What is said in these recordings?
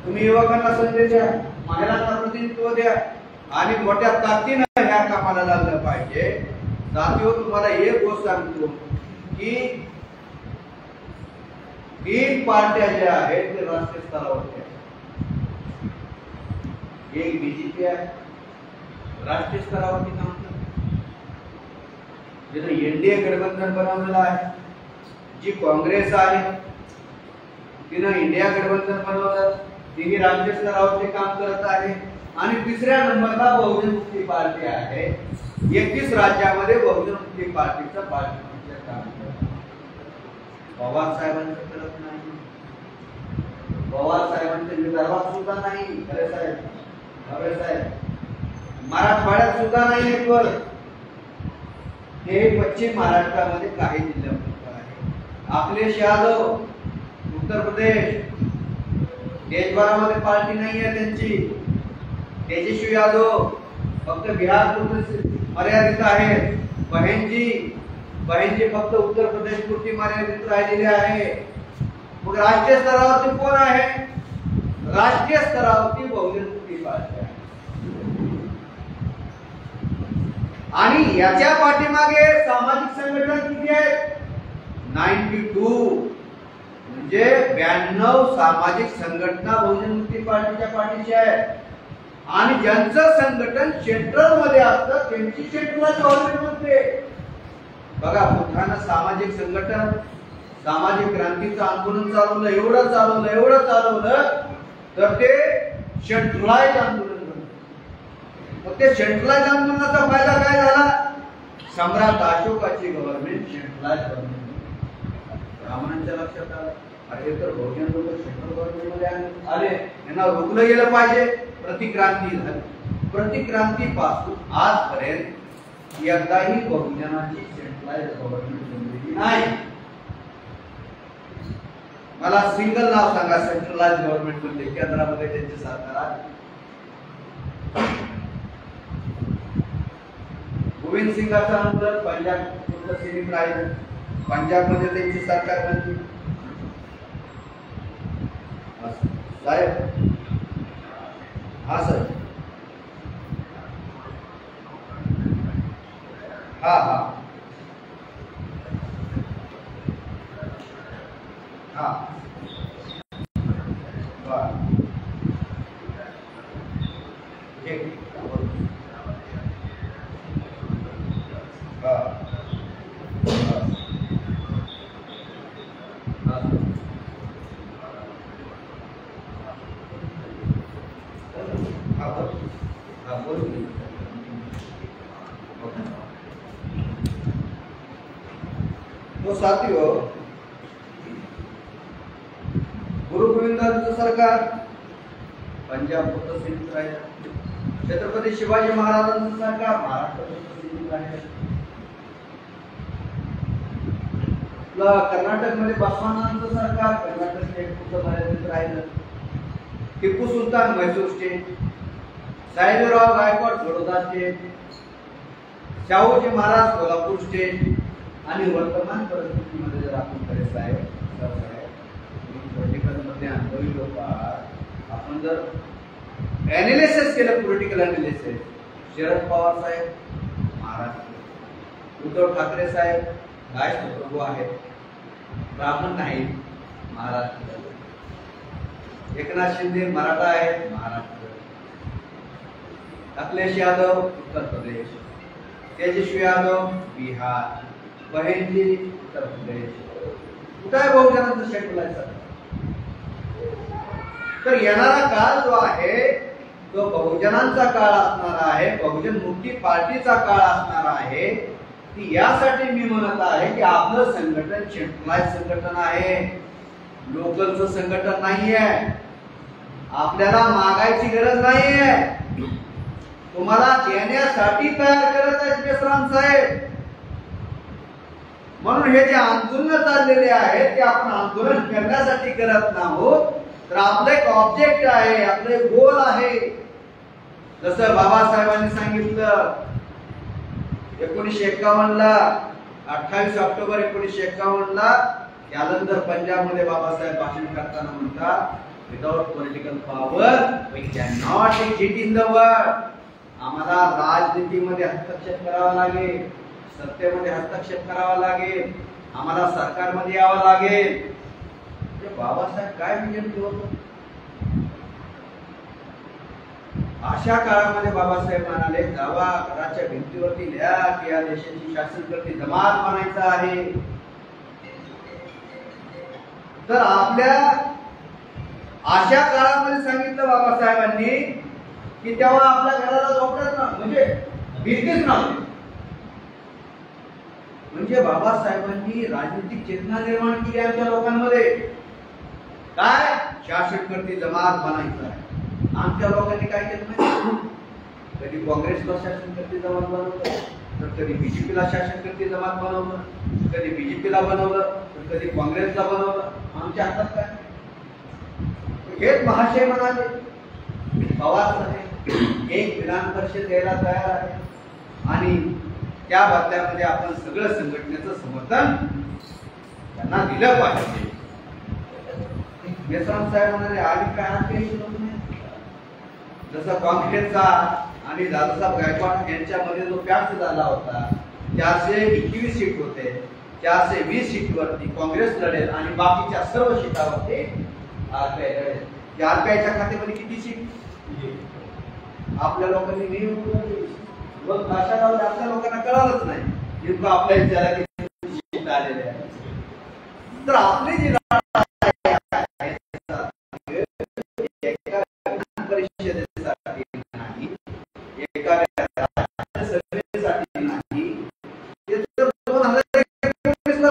तुम्ही युवकांना संधी द्या, महिलांना प्रतिनिधित्व द्या आणि मोठ्या ताकदीने ह्या कामाला लागलं पाहिजे। साथियो, तुम्हाला एक गोष्ट सांगतो की 3 पार्ट्या ज्या आहेत ते राष्ट्रीय स्तरावरती आहेत। एक बीजेपी आहे, राष्ट्रीय स्तरावरती काम करते, जिथे एनडीए गठबंधन बनवलेलं आहे। जी काँग्रेस आहे तिने इंडिया गठबंधन बनवलं, तिने राज्य स्तरावरती काम करत आहे। आणि तिसऱ्या नंबरला बहुजन मुक्ती पार्टी आहे। 31 राज्यामध्ये बहुजन मुक्ती पार्टीचा पार्टी काम करत। पवार साहेबांचं करत नाही, पवार साहेबांच्या विदर्भात सुद्धा नाही, खरे साहेब मराठवाड्यात सुद्धा नाही नेटवर्क। हे पश्चिम महाराष्ट्रामध्ये काही जिल्ह्यात आहे। अखिलेश यादव उत्तर प्रदेश, देशभरामध्ये पार्टी नाही आहे त्यांची। तेजस्वी यादव फक्त बिहार पुरते मर्यादित आहे। बहनजी फक्त उत्तर प्रदेश पुरती मर्यादित राहिलेले आहे। मग राष्ट्रीय स्तरावरती कोण आहे? राष्ट्रीय स्तरावरती बहुजन मुक्ती पार्टी आहे। आणि याच्या पाठीमागे सामाजिक संघटना किती आहेत? 92, म्हणजे 92 सामाजिक संघटना बहुजन मुक्ती पार्टीच्या पाठीशी आहेत। आणि ज्यांचं संघटन सेंट्रल मध्ये असतं त्यांची सेंट्रल गव्हर्नमेंट मध्ये। बघा, बुद्धानं सामाजिक संघटन, सामाजिक क्रांतीचं आंदोलन चालवलं, एवढं चालवलं तर ते सेंट्रलाइज आंदोलन झालं। मग ते सेंट्रलाइज आंदोलनाचा फायदा काय झाला? सम्राट अशोकाची गव्हर्नमेंट सेंट्रलाइज गव्हर्नमेंट। ब्राह्मणांच्या लक्षात आलं, अरे तर बहुजन लोक सेंट्रल गव्हर्नमेंट मध्ये आले, यांना रोखलं गेलं पाहिजे। प्रतिक्रांती झाली। प्रतिक्रांतीपासून आजपर्यंत एकदाही बहुजनाची सेंट्रलाइज गव्हर्नमेंट बनलेली नाही। मला सिंगल नाव सांगा सेंट्रलाइज गव्हर्नमेंट मध्ये केंद्रामध्ये त्यांचे सरकार आहे। गोविंद सिंगाचा नंतर पंजाब पुरतं सीमित राहिलं, पंजाब मध्ये त्यांची सरकार बनली। साहेब, हाँ सर, हाँ हाँ हाँ ठीक, हाँ तो साथियों, गुरु गोविंदांचं सरकार पंजाब पुरतं सीमित राहिलं। छत्रपती शिवाजी महाराजांचं सरकार महाराष्ट्रात सीमित राहिलं। कर्नाटक मध्ये बसवानांचं सरकार कर्नाटक स्टेट पुरतं मर्यादित राहिलं। Tipu Sultan Mysore state, Sahebrao Gaikwad Baroda state, Shahuji Maharaj Kolhapur state. आणि वर्तमान परिस्थितीमध्ये जर आपण खरे साहेब पॉलिटिकल मध्ये अनुभवी लोक आहात, आपण जर ॲनालिसिस केलं, पॉलिटिकल ॲनालिसिस, शरद पवार साहेब महाराष्ट्र, उद्धव ठाकरे साहेब गायक प्रभू आहेत, ब्राह्मण नाही महाराष्ट्र, एकनाथ शिंदे मराठा आहेत महाराष्ट्र, अखिलेश यादव उत्तर प्रदेश, तेजस्वी यादव बिहार, बहनजी उत्तर प्रदेश। कुठे आहे बहुजनांचं सेंट्रलाइज? तर येणारा काळ जो आहे तो बहुजनांचा काळ असणार आहे, बहुजन मुक्ती पार्टीचा काळ असणार आहे। की यासाठी मी म्हणत आहे की आपलं संघटन सेंट्रलाइज संघटन आहे, लोकलचं संघटन नाहीये। आपल्याला मागायची गरज नाहीये, तुम्हाला देण्यासाठी तयार करत आहेत केसराम साहेब। म्हणून हे जे आंदोलन चाललेले आहेत ते आपण आंदोलन करण्यासाठी करत नाहोत, तर आपलं एक ऑब्जेक्ट आहे, आपलं एक गोल आहे। जसं बाबासाहेबांनी सांगितलं 1951 ला, 28 ऑक्टोबर 1951 ला जालंधर पंजाब मध्ये बाबासाहेब भाषण करताना म्हणतात without political power we can not exist in the world. आम्हाला राजनीतीमध्ये हस्तक्षेप करावा लागेल, सत्तेमध्ये हस्तक्षेप करावा लागेल, आम्हाला सरकारमध्ये यावं लागेल. बाबासाहेब काय विजन ठेवतो? अशा काळामध्ये बाबासाहेब म्हणाले, जावा घराच्या भिंतीवरती लिहा की या देशाची शासनकर्ती जमात बनायचं आहे. तर आपल्या अशा काळामध्ये सांगितलं बाबासाहेबांनी की तेव्हा आपल्या घराला झोपडत ना, म्हणजे भिंतीच नव्हती. म्हणजे बाबासाहेबांनी राजनीतिक चेतना निर्माण केली आमच्या लोकांमध्ये. काय? शासनकर्ती जमात बनायचं आहे. आमच्या लोकांनी काय केलं माहिती? कधी काँग्रेसला शासनकर्ती जमात बनवलं, तर कधी बीजेपीला शासनकर्ती जमात बनवलं, कधी बीजेपीला बनवलं, तर कधी काँग्रेसला बनवलं. आमच्या हातात काय? हेच महाशय म्हणाले, पवार साहेब एक विधान परिषद द्यायला तयार आहे आणि त्या बदल्यामध्ये आपण सगळं संघटनेचं समर्थन त्यांना दिलं पाहिजे. मेश्राम साहेब म्हणाले, आम्ही काय नाही. जसं काँग्रेसचा आणि दादासाहेब गायकवाड यांच्यामध्ये जो पॅक्ट झाला होता, 421 सीट होते, 420 सीटवरती काँग्रेस लढेल आणि बाकीच्या सर्व सीटावरती आरपीआय लढेल. त्या आरपीआयच्या खात्यामध्ये किती सीट? आपल्या लोकांनी भाषा लावली, आपल्या लोकांना कळालंच नाही जितकं आपल्या विचारात सीट आलेले आहे. तर आपली जी परिषदेसाठी नाही, एका राज्यसभेसाठी नाही, ते तर 2021 ला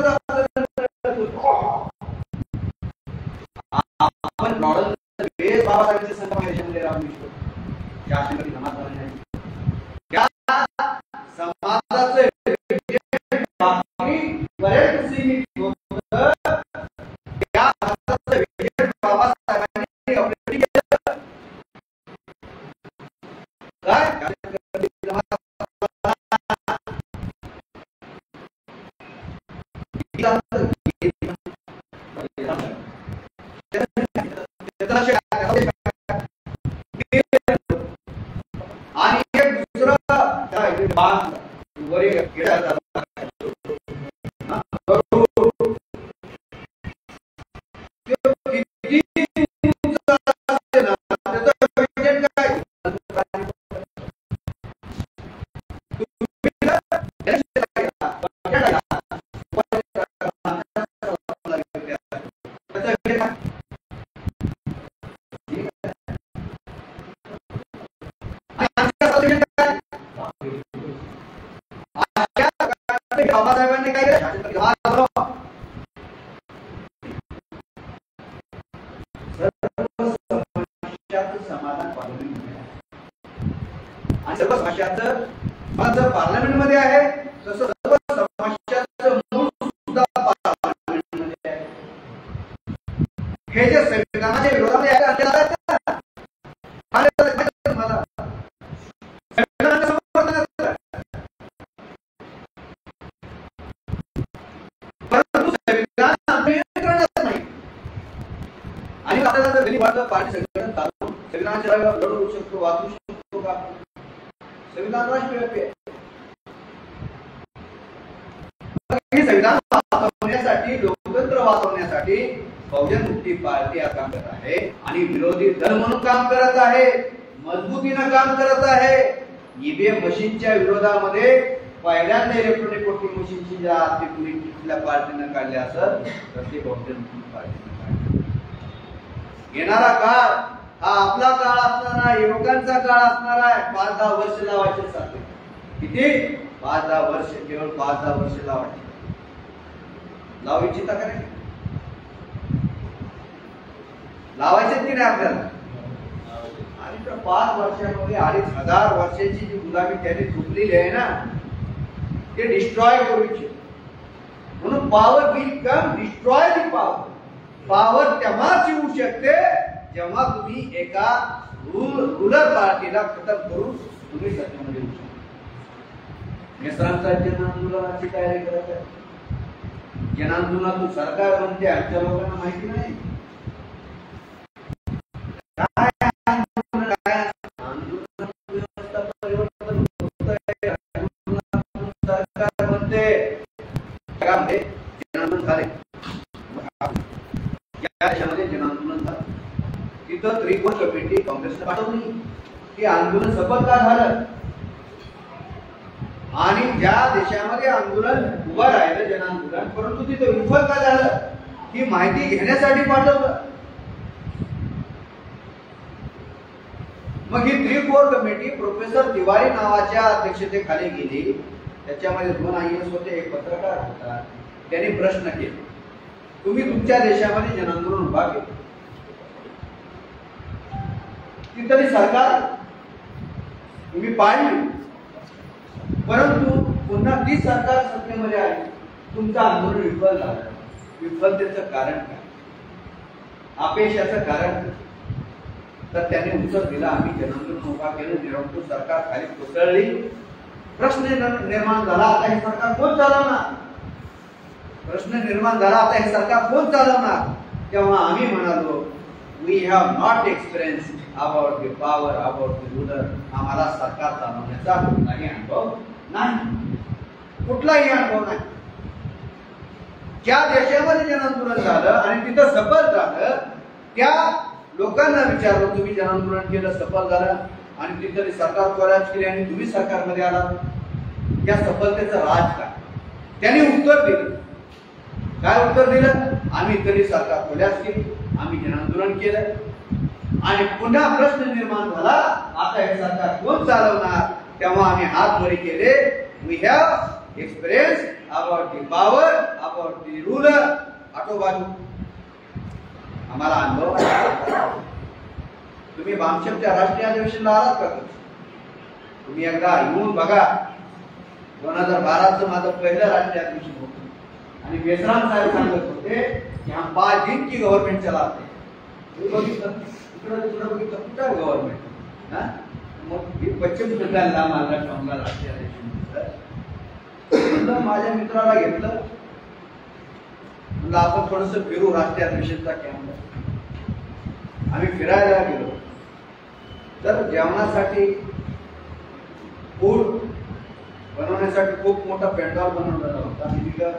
आपण मॉडेल बेस बाबासाहेबांचे संघटनेमध्ये राहू शकतो. शासनाची जमात बनवण्याची त्या समाजाचे बाकी बरेच सीमित होतं. त्या समाजाचे विजय बाबासाहेबांनी अपडेट केलं. काय? आणि एक दुसरं बाबासाहेबांनी काय केलं? समाधान आणि सर्व समस्यांचं पार्लमेंटमध्ये आहे, तसं सर्व समस्यांचं मूळ सुद्धा पार्लमेंटमध्ये आहे. हे जे संविधानाच्या विरोधामध्ये आहे पार्टी संघटन चालवून संविधानाच्या लढवू शकतो, वाचू शकतो का? संविधान राष्ट्रव्यापी आहे. संविधान वाचवण्यासाठी, लोकतंत्र वाचवण्यासाठी बहुजन मुक्ती पार्टी काम करत आहे आणि विरोधी दल म्हणून काम करत आहे, मजबूतीनं काम करत आहे. ईव्हीएम मशीनच्या विरोधामध्ये पहिल्यांदा इलेक्ट्रॉनिक वोटिंग मशीनची ज्या कुठल्या पार्टीनं काढली असेल तर ते बहुजन मुक्ती पार्टीनं काढली. येणारा काळ हा आपला काळ असणार आहे, युवकांचा काळ असणार आहे. 5-10 वर्ष लावायचे साधे. किती? 5-10 वर्ष, केवळ 5-10 वर्ष लावायचे. लावू इच्छिता का नाही? लावायचे की नाही आपल्याला? आणि त्या 5 वर्षामध्ये 2500 वर्षाची जी गुलामी त्यांनी चुकलेली आहे ना, ते डिस्ट्रॉय करू इच्छित. म्हणून power will come, destroy the power. Power तेव्हाच येऊ शकते जेव्हा तुम्ही एका रुलर पार्टीला खतम करून तुम्ही सत्तेमध्ये येऊ शकता. मेश्रामचा जन आंदोलनाची तयारी करत आहे. जन आंदोलनातून सरकार बनते, आमच्या लोकांना माहिती नाही. ज्या देशामध्ये जन आंदोलन झालं तिथं त्रिकोण कमिटी काँग्रेसने पाठवली, ती आंदोलन सफल का झालं? आणि ज्या देशामध्ये आंदोलन उभं राहिलं जन आंदोलन, परंतु तिथं विफल का झालं ही माहिती घेण्यासाठी पाठवलं. मग ही त्रिकोण कमिटी प्रोफेसर तिवारी नावाच्या अध्यक्षतेखाली गेली. त्याच्यामध्ये 2 IAS होते, एक पत्रकार होता. त्यांनी प्रश्न केले, तुम्ही तुमच्या देशामध्ये जन आंदोलन उभा केलं, तिथली सरकार तुम्ही पाळली, परंतु पुन्हा ती सरकार सत्तेमध्ये आली, तुमचं आंदोलन विफल झालं. विफलतेचं कारण काय, अपयशाचं कारण काय? तर त्याने उत्तर दिलं, आम्ही जन आंदोलन उभा केलं, निरंकुश सरकार खाली कोसळली. प्रश्न निर्माण झाला, आता हे सरकार कोण चालवणार? प्रश्न निर्माण झाला, आता हे सरकार कोण चालवणार? तेव्हा आम्ही म्हणालो, we have not experience about the power, about the ruler. आम्हाला सरकार चालवण्याचा कुठलाही अनुभव नाही, कुठलाही अनुभव नाही. ज्या देशामध्ये जन आंदोलन झालं आणि तिथं सफल झालं, त्या लोकांना विचारलं, तुम्ही जन आंदोलन केलं, सफल झालं आणि तिथली सरकार कोलॅप्स केली आणि तुम्ही सरकारमध्ये आलात, त्या सफलतेचं राज काय? त्यांनी उत्तर दिलं. काय उत्तर दिलं? आम्ही इथली सरकार कोलॅप्स केली, आम्ही जन आंदोलन केलं आणि पुन्हा प्रश्न निर्माण झाला, आता हे सरकार कोण चालवणार? तेव्हा आम्ही हात वरी केले, we have experience about the power, about the ruler. आटोबाजू आम्हाला अनुभव आहे. तुम्ही भामशेपच्या राष्ट्रीय अधिवेशनाला आलात का? तुम्ही एकदा येऊन बघा. 2012चं माझं पहिलं राष्ट्रीय अधिवेशन होतं आणि बेसराम साहेब सांगत होते की हम 5 दिन की गव्हर्नमेंट चलाते. बघितलं इकडं बघितलं, कुठं गव्हर्नमेंट? मग पश्चिम बंगालला महाराष्ट्राला राष्ट्रीय अधिवेशन होतं. माझ्या मित्राला घेतलं, म्हणलं आपण थोडस फिरू राष्ट्रीय अधिवेशनचा कॅम्प. आम्ही फिरायला गेलो तर जेवणासाठी फूड बनवण्यासाठी खूप मोठा पेंडॉल बनवलेला होता आणि तिथं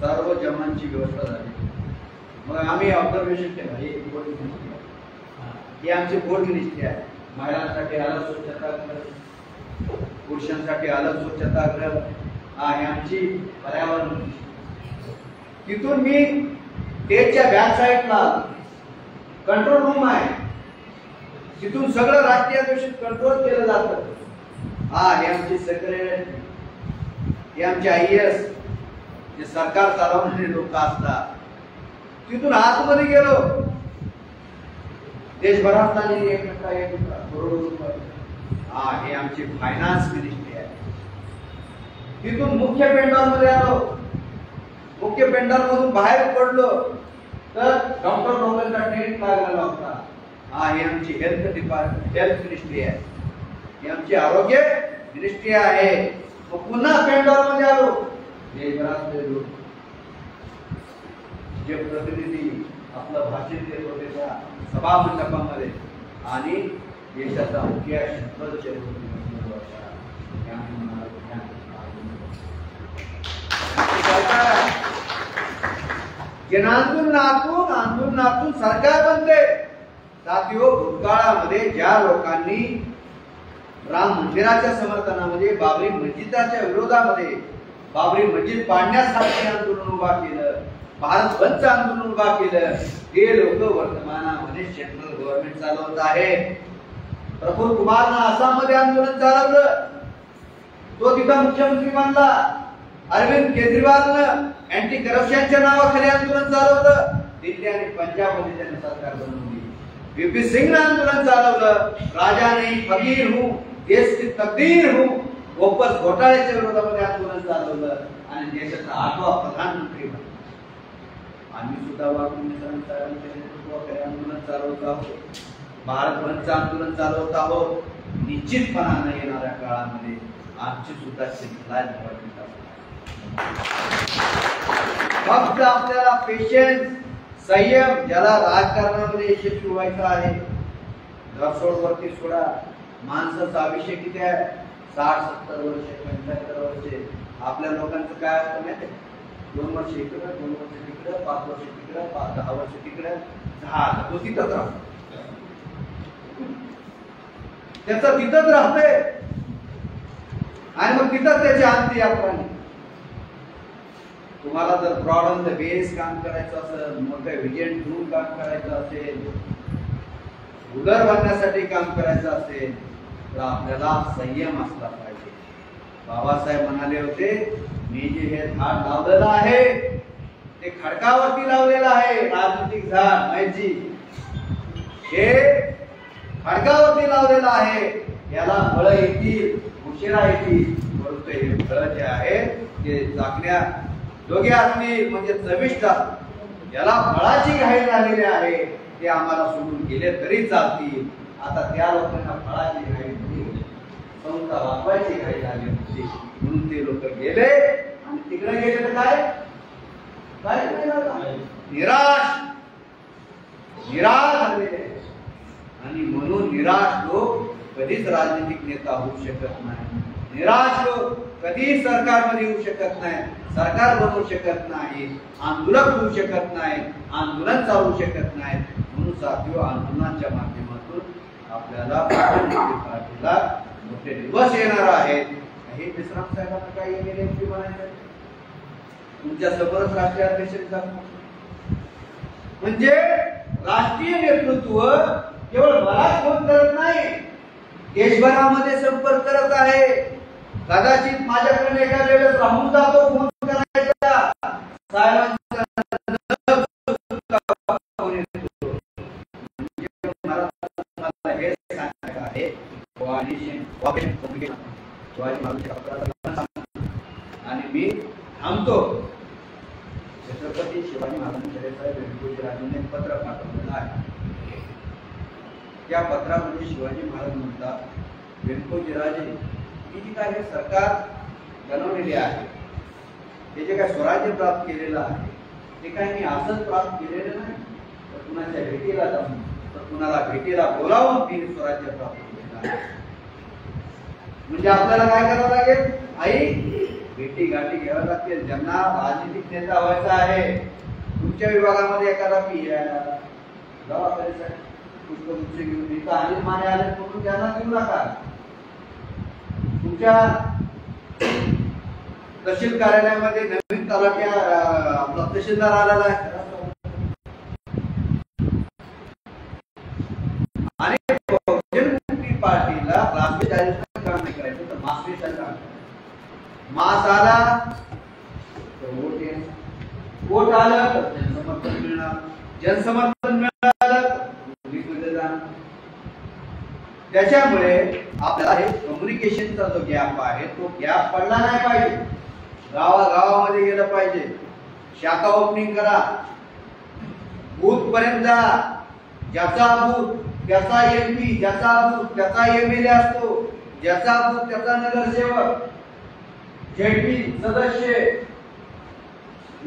सर्व जेवणांची व्यवस्था झाली. मग आम्ही ऑब्झर्वेशन केलं, ही आमची बोर्ड मिनिस्ट्री आहे. महिलांसाठी अलग स्वच्छतागृह, पुरुषांसाठी अलग स्वच्छतागृह, हे आमची पर्यावरण. तिथून मी स्टेजच्या बॅक साईडला कंट्रोल रूम आहे, तिथून सगळं राष्ट्रीय अधिवेशन कंट्रोल केलं जातं. हे आमचे सेक्रेटरी, हे आमचे IAS, जे सरकार चालवणारे लोक असतात. तिथून आतमध्ये गेलो, देशभरात आलेली 1 करोड रुपये. हे आमची फायनान्स मिनिस्ट्री आहे. तिथून मुख्य पेंडॉल मध्ये आलो, मुख्य पेंडॉल मधून बाहेर पडलो तर डॉक्टर लोकांचा टेंट लागलेला होता. ही आमची हेल्थ डिपार्टमेंट, हेल्थ मिनिस्ट्री आहे. ही आमची आरोग्य मिनिस्ट्री आहे. मग पुन्हा पेंडॉल मध्ये आलो, देशभरातले लोक, जे प्रतिनिधी आपलं भाषण देत होते त्या सभा मंडपामध्ये आणि देशाचा मुख्य आंदोलनातून सरकार बनते. साथियो, भूतकाळामध्ये ज्या लोकांनी राम मंदिराच्या समर्थनामध्ये, बाबरी मस्जिदाच्या विरोधामध्ये, बाबरी मस्जिद पाडण्यासाठी आंदोलन उभा केलं, भारत बंदचं आंदोलन उभा केलं, ते लोक वर्तमानामध्ये सेंट्रल गव्हर्नमेंट चालवत आहे. प्रफुल्ल कुमारनं आसाममध्ये आंदोलन चालवलं, तो तिथं मुख्यमंत्री बनला. अरविंद केजरीवालनं अँटी करप्शनच्या नावाखाली आंदोलन चालवलं. दिल्ली आणि पंजाबमध्ये त्यांनी सरकार बनवली. VP सिंगनं आंदोलन चालवलं, राजा नहीं फकीर हूं, देश की तकदीर हूं. बोफर्स घोटाळ्याच्या विरोधामध्ये आंदोलन चालवलं आणि देशाचा 8वा प्रधानमंत्री बनला. आम्ही सुद्धा नेतृत्वाखाली आंदोलन चालवत आहोत, भारत बंदचं आंदोलन चालवत आहोत. निश्चितपणानं येणाऱ्या काळामध्ये आमची सुद्धा शिकला फक्त आपल्याला पेशन्स, संयम, ज्याला राजकारणामध्ये यशस्वी व्हायचं आहे, वरती सोडा. माणसाचं आयुष्य किती आहे? 60-70 वर्ष, 75 वर्ष. आपल्या लोकांचं काय असतं माहिती? 2 वर्ष इकडं, 2 वर्ष तिकडं, 5 वर्ष तिकडं, 10 वर्ष तिकडं, झालं तो तिथंच राहतो. त्याचं तिथंच राहतंय आणि मग तिथंच त्याची अंती यात्रा नाही. तुम्हाला जर ब्रॉड ऑन द बेस काम करायचं असेल, मोठं विजन ठेवून काम करायचं असेल, उदर बनण्यासाठी काम करायचं असेल, तर आपल्याला संयम असला पाहिजे. बाबासाहेब म्हणाले होते, मी जे हे झाड लावलेलं आहे ते खडकावरती लावलेलं आहे. राजनीतिक झाड माहिती हे खडकावरती लावलेलं आहे. याला फळं येतील, उशिरा येतील, परंतु हे फळं जे आहे ते चाकण्या दोघे असतील म्हणजे चविष्ट असतील. याला फळाची घाई झालेली आहे, ते आम्हाला सोडून गेले तरी चालतील. आता त्या लोकांना फळाची घाई होती, संस्था वाचवायची घाई झाली होती, म्हणून ते लोक गेले आणि तिकडे गेले तर काय निराश झालेले. आणि म्हणून निराश लोक कधीच राजनीतिक नेता होऊ शकत नाही. निराश लोक कधीच सरकारमध्ये येऊ शकत नाही, सरकार बनवू शकत नाही, आंदोलक होऊ शकत नाही, आंदोलन चालवू शकत नाही. म्हणून साथियो, आंदोलनाच्या माध्यमातून आपल्याला पार्टीला मोठे दिवस येणार आहेत. हे विश्राम साहेबांना काही एमपी बनायचं, तुमच्या समोरच राष्ट्रीय अध्यक्ष म्हणजे राष्ट्रीय नेतृत्व केवळ मला फोन करत नाही, देशभरामध्ये संपर्क करत आहे. कदाचित माझ्याकडे एका वेळेस राहून जातो फोन करायचा, साहेबांचा हे सांगायचं आहे आणि मी थांबतो. छत्रपती शिवाजी महाराजांकडे व्यंकोजीराजेंनी पत्र पाठवलेलं आहे. त्या पत्रामध्ये शिवाजी महाराज म्हणतात, व्यंकोजीराजे, ही जी काय सरकार बनवलेली आहे, ते जे काय स्वराज्य प्राप्त केलेलं आहे, ते काय मी असंच प्राप्त केलेलं नाही, तर कुणाच्या भेटीला जाऊन, तर कुणाला भेटीला बोलावून मी स्वराज्य प्राप्त केलेलं आहे. म्हणजे आपल्याला काय करावं लागेल, आई भेटी गाठी घ्याव्या लागतील. ज्यांना राजनीतिक नेता व्हायचा आहे, तुमच्या विभागामध्ये एखादा पुष्पगुच्छ घेऊन इथं अनिल माने आले म्हणून त्यांना देऊ नका. तुमच्या तहसील कार्यालयामध्ये नवीन तलाठी आपला तहसीलदार आलेला आहे आणि बहुजन मुक्ती पार्टीला राष्ट्रीय काम नाही करायचं, तर मास्टरीचं काम. मास आला तर वोट आलं तर जनसमर्थन मिळणार, जनसमर्थन मिळालं त्याच्यामुळे आपल्याला हे कम्युनिकेशनचा जो गॅप आहे तो गॅप पडला नाही पाहिजे. गावागावामध्ये गेलं पाहिजे, शाखा ओपनिंग करा, बूथ पर्यंत जा. ज्याचा बूथ त्याचा एमपी, ज्याचा बूथ त्याचा एमएलए असतो, ज्याचा बूथ त्याचा नगरसेवक, झेडपी सदस्य,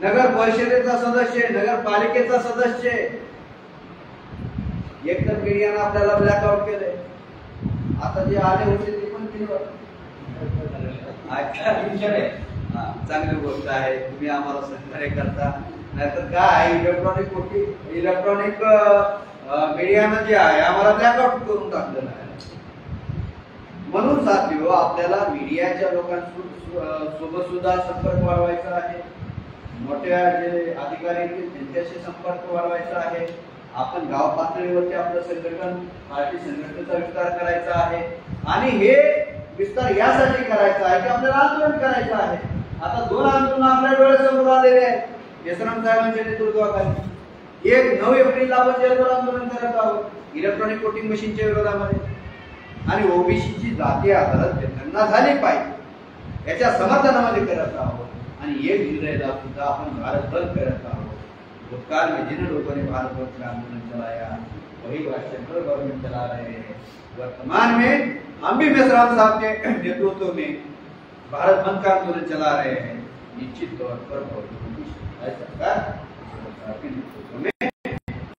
नगर परिषदेचा सदस्य, नगरपालिकेचा सदस्य. एकतर मीडियानं आपल्याला ब्लॅकआउट केलंय. आता जे आले होते ते पण चांगली गोष्ट आहे, तुम्ही आम्हाला सहकार्य करता. नाहीतर काय इलेक्ट्रॉनिक मीडियानं जे आहे आम्हाला ब्लॅकआउट करून टाकलेलं आहे. म्हणून साथियो, आपल्याला मीडियाच्या लोकांसोबत सुद्धा संपर्क वाढवायचा आहे. मोठ्या जे अधिकारी आहेत त्यांच्याशी संपर्क वाढवायचा आहे. आपण गाव पातळीवरती आपलं संघटन, पार्टी संघटनेचा विस्तार करायचा आहे. आणि हे विस्तार यासाठी करायचा आहे की आपल्याला आंदोलन करायचं आहे. आता 2 आंदोलन आपल्या डोळ्यासमोर आलेले आहेत. यशराम साहेबांच्या नेतृत्वाखाली 9 एप्रिलला आपण जयपूर आंदोलन करत आहोत इलेक्ट्रॉनिक वोटिंग मशीनच्या विरोधामध्ये. आणि ओबीसीची जातीय अदालत त्यांना झाली पाहिजे याच्या समर्थनामध्ये करत आहोत. आणि 1 जुलैला सुद्धा आपण भारत बंद करत आहोत. भूतकाल में जिन लोगों ने भारत बंद का आंदोलन चलाया वही सेंट्रल गवर्नमेंट चला रहे हैं. वर्तमान में हम भी मेसराम साहब के नेतृत्व में भारत बंद का आंदोलन चला रहे हैं. निश्चित तौर पर सरकार के नेतृत्व में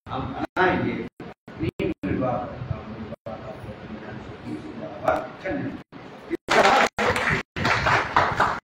हम बनाएंगे.